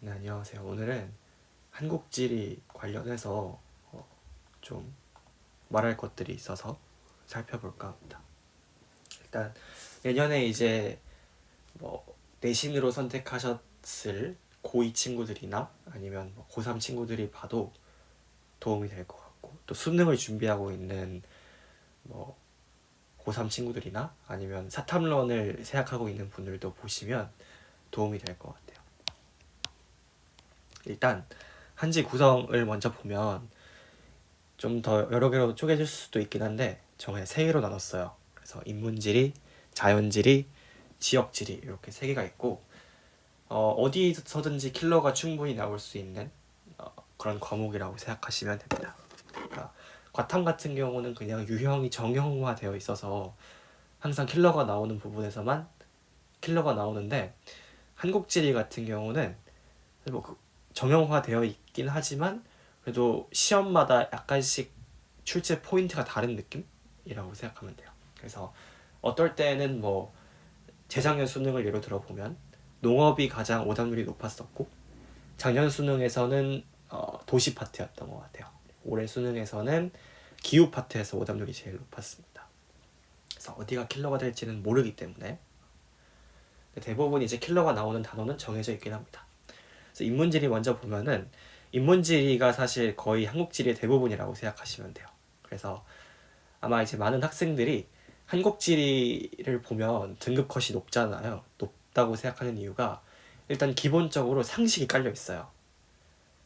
네, 안녕하세요. 오늘은 한국지리 관련해서 좀 말할 것들이 있어서 살펴볼까 합니다. 일단 내년에 이제 뭐 내신으로 선택하셨을 고2 친구들이나 아니면 고3 친구들이 봐도 도움이 될 것 같고, 또 수능을 준비하고 있는 뭐 고3 친구들이나 아니면 사탐론을 생각하고 있는 분들도 보시면 도움이 될 것 같아요. 일단 한지 구성을 먼저 보면 좀 더 여러 개로 쪼개질 수도 있긴 한데 저는 세 개로 나눴어요. 그래서 인문지리, 자연지리, 지역지리 이렇게 세 개가 있고 어디서든지 킬러가 충분히 나올 수 있는 그런 과목이라고 생각하시면 됩니다. 그러니까 과탐 같은 경우는 그냥 유형이 정형화되어 있어서 항상 킬러가 나오는 부분에서만 킬러가 나오는데, 한국지리 같은 경우는 뭐 정형화되어 있긴 하지만 그래도 시험마다 약간씩 출제 포인트가 다른 느낌이라고 생각하면 돼요. 그래서 어떨 때는 뭐 재작년 수능을 예로 들어보면 농업이 가장 오답률이 높았었고, 작년 수능에서는 도시 파트였던 것 같아요. 올해 수능에서는 기후 파트에서 오답률이 제일 높았습니다. 그래서 어디가 킬러가 될지는 모르기 때문에 대부분 이제 킬러가 나오는 단어는 정해져 있긴 합니다. 그래서 인문지리 먼저 보면은 인문지리가 사실 거의 한국지리의 대부분이라고 생각하시면 돼요. 그래서 아마 이제 많은 학생들이 한국지리를 보면 등급 컷이 높잖아요. 높다고 생각하는 이유가 일단 기본적으로 상식이 깔려 있어요.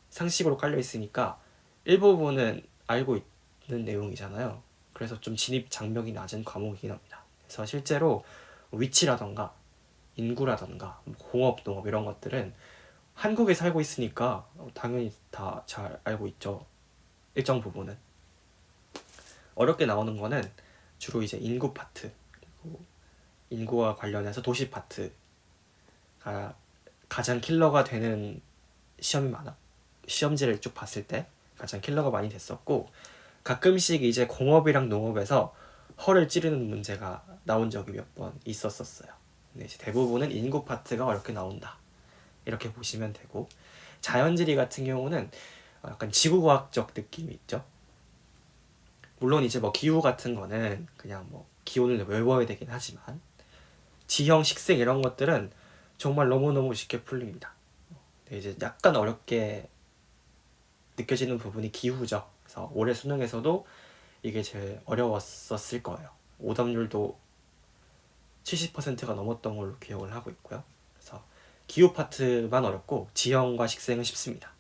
상식으로 깔려 있으니까 일부분은 알고 있는 내용이잖아요. 그래서 좀 진입 장벽이 낮은 과목이긴 합니다. 그래서 실제로 위치라던가 인구라던가 공업, 농업 이런 것들은 한국에 살고 있으니까 당연히 다 잘 알고 있죠. 일정 부분은. 어렵게 나오는 거는 주로 이제 인구 파트, 그리고 인구와 관련해서 도시 파트가 가장 킬러가 되는 시험이 많아. 시험지를 쭉 봤을 때 가장 킬러가 많이 됐었고, 가끔씩 이제 공업이랑 농업에서 허를 찌르는 문제가 나온 적이 몇 번 있었어요. 근데 이제 대부분은 인구 파트가 어렵게 나온다, 이렇게 보시면 되고, 자연지리 같은 경우는 약간 지구과학적 느낌이 있죠. 물론 이제 뭐 기후 같은 거는 그냥 뭐 기온을 외워야 되긴 하지만 지형, 식생 이런 것들은 정말 너무너무 쉽게 풀립니다. 근데 이제 약간 어렵게 느껴지는 부분이 기후죠. 그래서 올해 수능에서도 이게 제일 어려웠었을 거예요. 오답률도 70%가 넘었던 걸로 기억을 하고 있고요. 그래서 기후 파트만 어렵고 지형과 식생은 쉽습니다.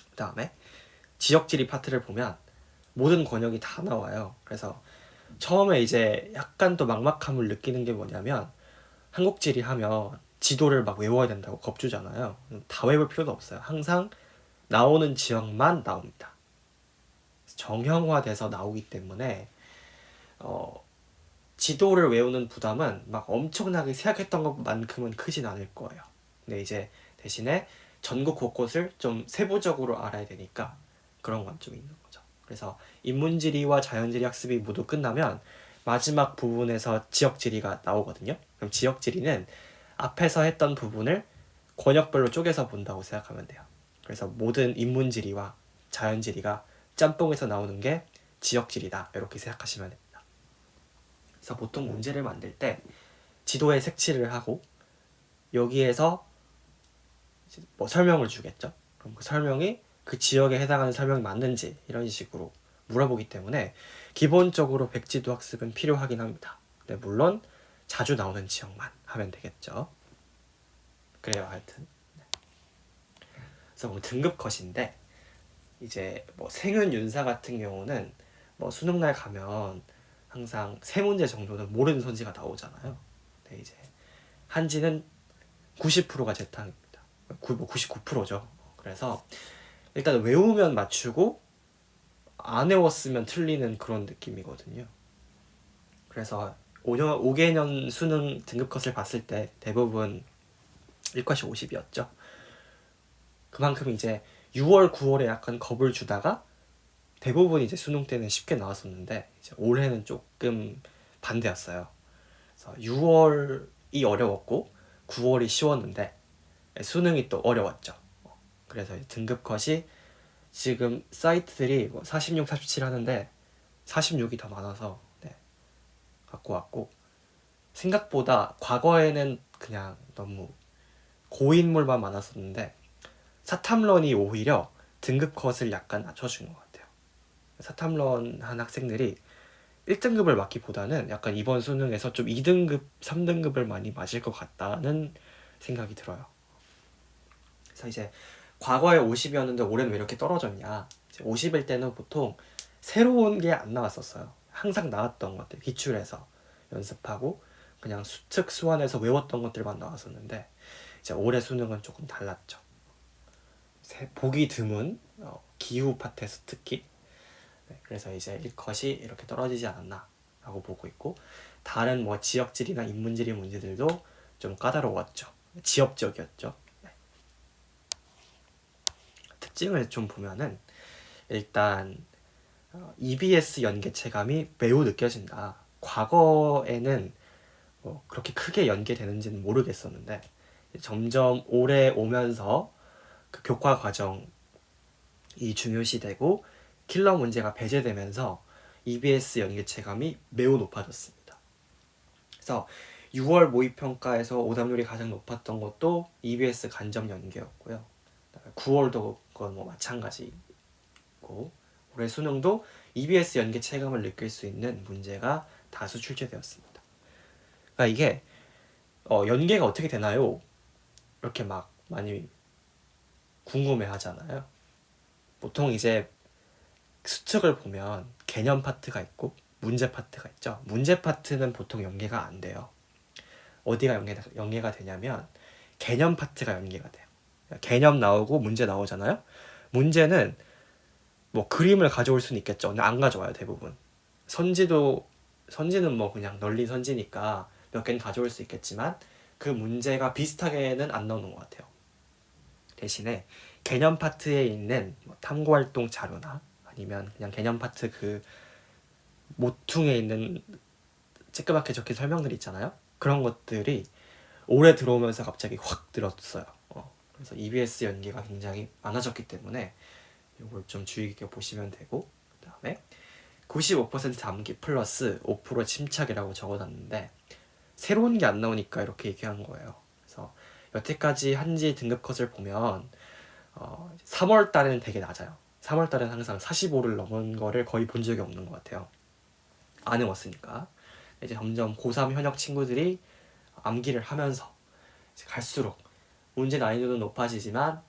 그 다음에 지역지리 파트를 보면 모든 권역이 다 나와요. 그래서 처음에 이제 약간 또 막막함을 느끼는 게 뭐냐면, 한국지리 하면 지도를 막 외워야 된다고 겁주잖아요. 다 외울 필요도 없어요. 항상 나오는 지역만 나옵니다. 정형화돼서 나오기 때문에 어, 지도를 외우는 부담은 막 엄청나게 생각했던 것만큼은 크진 않을 거예요. 근데 이제 대신에 전국 곳곳을 좀 세부적으로 알아야 되니까 그런 건 좀 있는 거죠. 그래서 인문지리와 자연지리 학습이 모두 끝나면 마지막 부분에서 지역지리가 나오거든요. 그럼 지역지리는 앞에서 했던 부분을 권역별로 쪼개서 본다고 생각하면 돼요. 그래서 모든 인문지리와 자연지리가 짬뽕에서 나오는 게 지역지리다, 이렇게 생각하시면 됩니다. 그래서 보통 문제를 만들 때 지도에 색칠을 하고 여기에서 뭐 설명을 주겠죠. 그럼 그 설명이 그 지역에 해당하는 설명이 맞는지 이런 식으로 물어보기 때문에 기본적으로 백지도 학습은 필요하긴 합니다. 근데 물론 자주 나오는 지역만 하면 되겠죠. 그래요, 하여튼. 그래서 뭐 등급 컷인데, 이제 뭐 생은 윤사 같은 경우는 뭐 수능날 가면 항상 세 문제 정도는 모르는 선지가 나오잖아요. 근데 이제 한지는 90%가 재탕입니다. 99%죠. 그래서 일단 외우면 맞추고 안 외웠으면 틀리는 그런 느낌이거든요. 그래서 5개년 수능 등급 컷을 봤을 때 대부분 1컷이 50이었죠. 그만큼 이제 6월, 9월에 약간 겁을 주다가 대부분 이제 수능 때는 쉽게 나왔었는데, 이제 올해는 조금 반대였어요. 그래서 6월이 어려웠고 9월이 쉬웠는데 수능이 또 어려웠죠. 그래서 등급 컷이 지금 사이트들이 뭐 46, 47 하는데 46이 더 많아서 네, 갖고 왔고, 생각보다 과거에는 그냥 너무 고인물만 많았었는데 사탐런이 오히려 등급 컷을 약간 낮춰준 것 같아요. 사탐런 한 학생들이 1등급을 맞기보다는 약간 이번 수능에서 좀 2등급, 3등급을 많이 맞을 것 같다는 생각이 들어요. 그래서 이제 과거에 50이었는데 올해는 왜 이렇게 떨어졌냐. 50일 때는 보통 새로운 게 안 나왔었어요. 항상 나왔던 것들, 기출에서 연습하고 그냥 수특 수완에서 외웠던 것들만 나왔었는데 이제 올해 수능은 조금 달랐죠. 보기 드문 기후 파트에서 특히 네, 그래서 이제 1컷이 이렇게 떨어지지 않았나 라고 보고 있고, 다른 뭐 지역지리나 인문지리 문제들도 좀 까다로웠죠. 지역적이었죠. 네. 특징을 좀 보면은 일단 EBS 연계 체감이 매우 느껴진다. 과거에는 뭐 그렇게 크게 연계되는지는 모르겠었는데 점점 오래 오면서 그 교과 과정이 중요시되고 킬러 문제가 배제되면서 EBS 연계 체감이 매우 높아졌습니다. 그래서 6월 모의평가에서 오답률이 가장 높았던 것도 EBS 간접 연계였고요. 9월도 그건 뭐 마찬가지고, 올해 수능도 EBS 연계 체감을 느낄 수 있는 문제가 다수 출제되었습니다. 그러니까 이게 연계가 어떻게 되나요? 이렇게 막 많이 궁금해 하잖아요. 보통 이제 수특을 보면 개념 파트가 있고 문제 파트가 있죠. 문제 파트는 보통 연계가 안 돼요. 어디가 연계가 되냐면 개념 파트가 연계가 돼요. 개념 나오고 문제 나오잖아요. 문제는 뭐 그림을 가져올 수는 있겠죠. 근데 안 가져와요, 대부분. 선지는 뭐 그냥 널린 선지니까 몇 개는 가져올 수 있겠지만 그 문제가 비슷하게는 안 나오는 것 같아요. 대신에 개념 파트에 있는 뭐 탐구활동 자료나 아니면 그냥 개념 파트 그 모퉁에 있는 쬐끄맣게 적힌 설명들 있잖아요. 그런 것들이 올해 들어오면서 갑자기 확 늘었어요. 그래서 EBS 연계가 굉장히 많아졌기 때문에 이걸 좀 주의 깊게 보시면 되고, 그 다음에 95% 암기 플러스 5% 침착이라고 적어놨는데 새로운 게 안 나오니까 이렇게 얘기한 거예요. 그래서 여태까지 한지 등급 컷을 보면 3월 달에는 되게 낮아요. 3월 달에는 항상 45를 넘은 거를 거의 본 적이 없는 것 같아요. 안 해왔으니까. 이제 점점 고3 현역 친구들이 암기를 하면서 이제 갈수록 문제 난이도는 높아지지만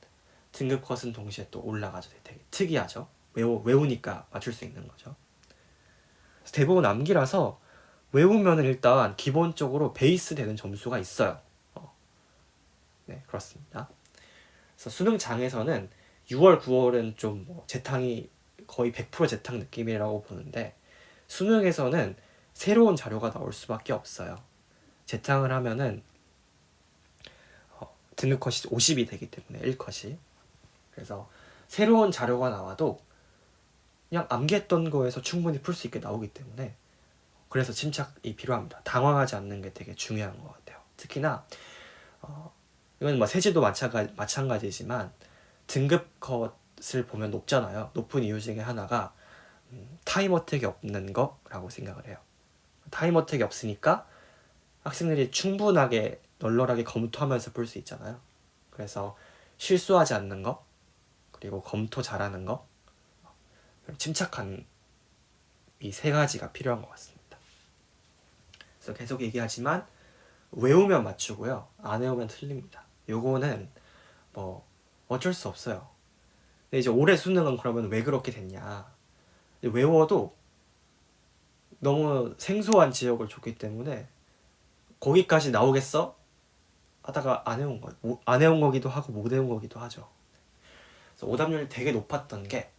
등급 컷은 동시에 또 올라가죠. 되게 특이하죠. 외우니까 맞출 수 있는 거죠. 대부분 암기라서 외우면은 일단 기본적으로 베이스 되는 점수가 있어요. 네, 그렇습니다. 그래서 수능장에서는 6월, 9월은 좀뭐 재탕이 거의 100% 재탕 느낌이라고 보는데 수능에서는 새로운 자료가 나올 수밖에 없어요. 재탕을 하면은 등급 컷이 50이 되기 때문에 1컷이. 그래서 새로운 자료가 나와도 그냥 암기했던 거에서 충분히 풀 수 있게 나오기 때문에 그래서 침착이 필요합니다. 당황하지 않는 게 되게 중요한 것 같아요. 특히나 이건 뭐 세제도 마찬가지지만 등급 컷을 보면 높잖아요. 높은 이유 중에 하나가 타임 어택이 없는 거라고 생각을 해요. 타임 어택이 없으니까 학생들이 충분하게 널널하게 검토하면서 풀 수 있잖아요. 그래서 실수하지 않는 거, 그리고 검토 잘하는 거, 침착한 이 세 가지가 필요한 것 같습니다. 그래서 계속 얘기하지만 외우면 맞추고요, 안 외우면 틀립니다. 요거는 뭐 어쩔 수 없어요. 근데 이제 올해 수능은 그러면 왜 그렇게 됐냐? 외워도 너무 생소한 지역을 줬기 때문에 거기까지 나오겠어? 하다가 안 해온 거기도 하고 못 외운 거기도 하죠. 그래서 오답률이 되게 높았던 게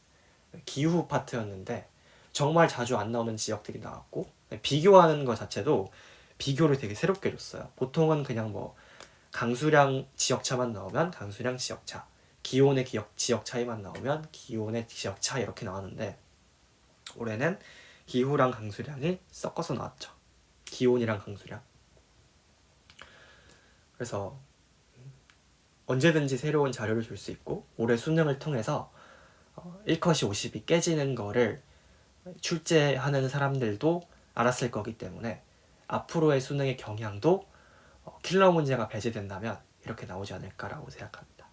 기후 파트였는데 정말 자주 안 나오는 지역들이 나왔고, 비교하는 것 자체도 비교를 되게 새롭게 줬어요. 보통은 그냥 뭐 강수량 지역차만 나오면 강수량 지역차, 기온의 지역 차이만 나오면 기온의 지역 차 이렇게 나왔는데 올해는 기후랑 강수량이 섞어서 나왔죠. 기온이랑 강수량. 그래서 언제든지 새로운 자료를 줄 수 있고 올해 수능을 통해서 1컷이 50이 깨지는 거를 출제하는 사람들도 알았을 거기 때문에 앞으로의 수능의 경향도 킬러 문제가 배제된다면 이렇게 나오지 않을까라고 생각합니다.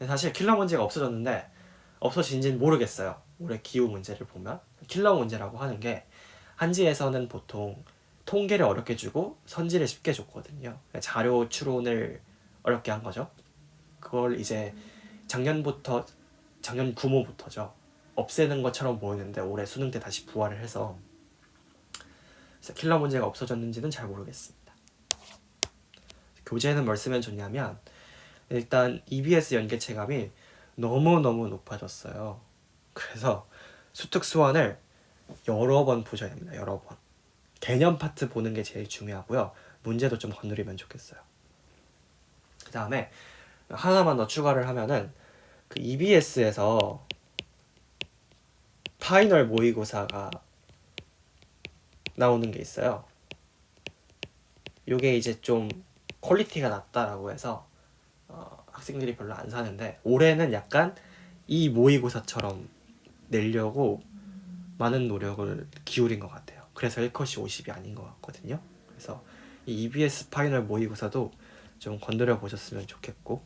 사실 킬러 문제가 없어졌는데 없어진지는 모르겠어요. 올해 기후 문제를 보면 킬러 문제라고 하는 게 한지에서는 보통 통계를 어렵게 주고 선지를 쉽게 줬거든요. 자료 추론을 어렵게 한 거죠. 그걸 이제 작년 구모부터죠. 없애는 것처럼 보이는데 올해 수능 때 다시 부활을 해서 킬러 문제가 없어졌는지는 잘 모르겠습니다. 교재는 뭘 쓰면 좋냐면 일단 EBS 연계 체감이 너무너무 높아졌어요. 그래서 수특수원을 여러 번 보셔야 됩니다. 여러 번. 개념 파트 보는 게 제일 중요하고요. 문제도 좀 건드리면 좋겠어요. 그 다음에 하나만 더 추가를 하면은 그 EBS에서 파이널 모의고사가 나오는 게 있어요. 요게 이제 좀 퀄리티가 낮다라고 해서 학생들이 별로 안 사는데 올해는 약간 이 모의고사처럼 내려고 많은 노력을 기울인 것 같아요. 그래서 1컷이 50이 아닌 것 같거든요. 그래서 이 EBS 파이널 모의고사도 좀 건드려 보셨으면 좋겠고,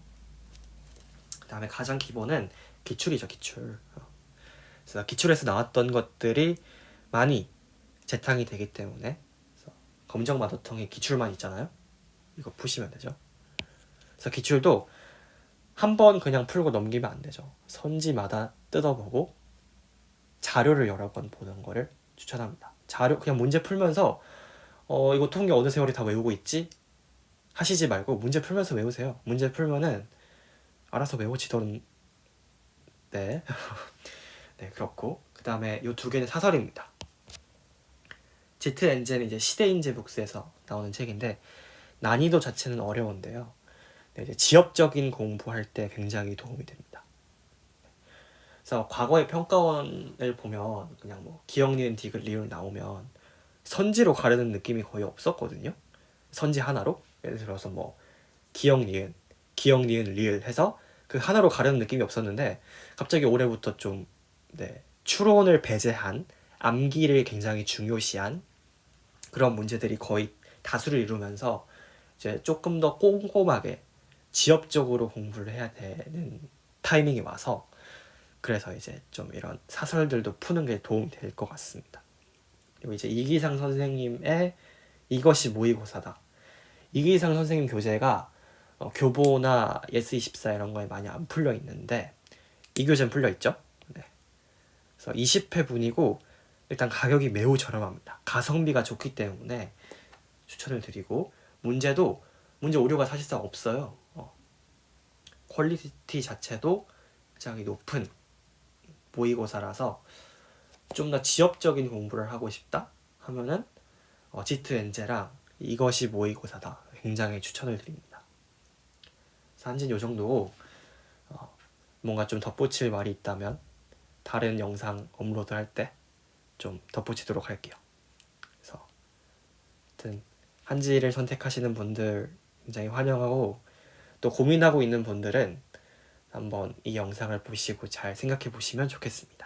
그 다음에 가장 기본은 기출이죠. 기출. 그래서 기출에서 나왔던 것들이 많이 재탕이 되기 때문에 검정 마더텅에 기출만 있잖아요. 이거 푸시면 되죠. 그래서 기출도 한 번 그냥 풀고 넘기면 안 되죠. 선지마다 뜯어보고 자료를 여러 번 보는 거를 추천합니다. 자료 그냥 문제 풀면서 이거 통계 어느 세월이 다 외우고 있지? 하시지 말고 문제 풀면서 외우세요. 문제 풀면은 알아서 외워지던. 네. 네, 그렇고 그 다음에 요 두 개는 사설입니다. 지트 엔젤은 이제 시대인재 북스에서 나오는 책인데 난이도 자체는 어려운데요. 네, 이제 지역적인 공부할 때 굉장히 도움이 됩니다. 그래서 과거의 평가원을 보면 그냥 뭐 기억, 니은, 디귿, 리을 나오면 선지로 가르는 느낌이 거의 없었거든요. 선지 하나로 예를 들어서 뭐 기억, 니은, 리을 해서 그 하나로 가르는 느낌이 없었는데 갑자기 올해부터 좀 추론을 배제한 암기를 굉장히 중요시한 그런 문제들이 거의 다수를 이루면서 이제 조금 더 꼼꼼하게 지엽적으로 공부를 해야 되는 타이밍이 와서 그래서 이제 좀 이런 사설들도 푸는 게 도움이 될 것 같습니다. 그리고 이제 이기상 선생님의 이것이 모의고사다. 이기상 선생님 교재가 교보나 예스24 이런 거에 많이 안 풀려 있는데 이 교재는 풀려 있죠. 네. 그래서 20회 분이고 일단 가격이 매우 저렴합니다. 가성비가 좋기 때문에 추천을 드리고 문제 오류가 사실상 없어요. 퀄리티 자체도 굉장히 높은 모의고사라서 좀 더 지엽적인 공부를 하고 싶다 하면은 지트 엔제랑 이것이 모의고사다 굉장히 추천을 드립니다. 한진 요 정도. 뭔가 좀 덧붙일 말이 있다면 다른 영상 업로드 할 때 좀 덧붙이도록 할게요. 그래서 하여튼 한지를 선택하시는 분들 굉장히 환영하고 또 고민하고 있는 분들은 한번 이 영상을 보시고 잘 생각해 보시면 좋겠습니다.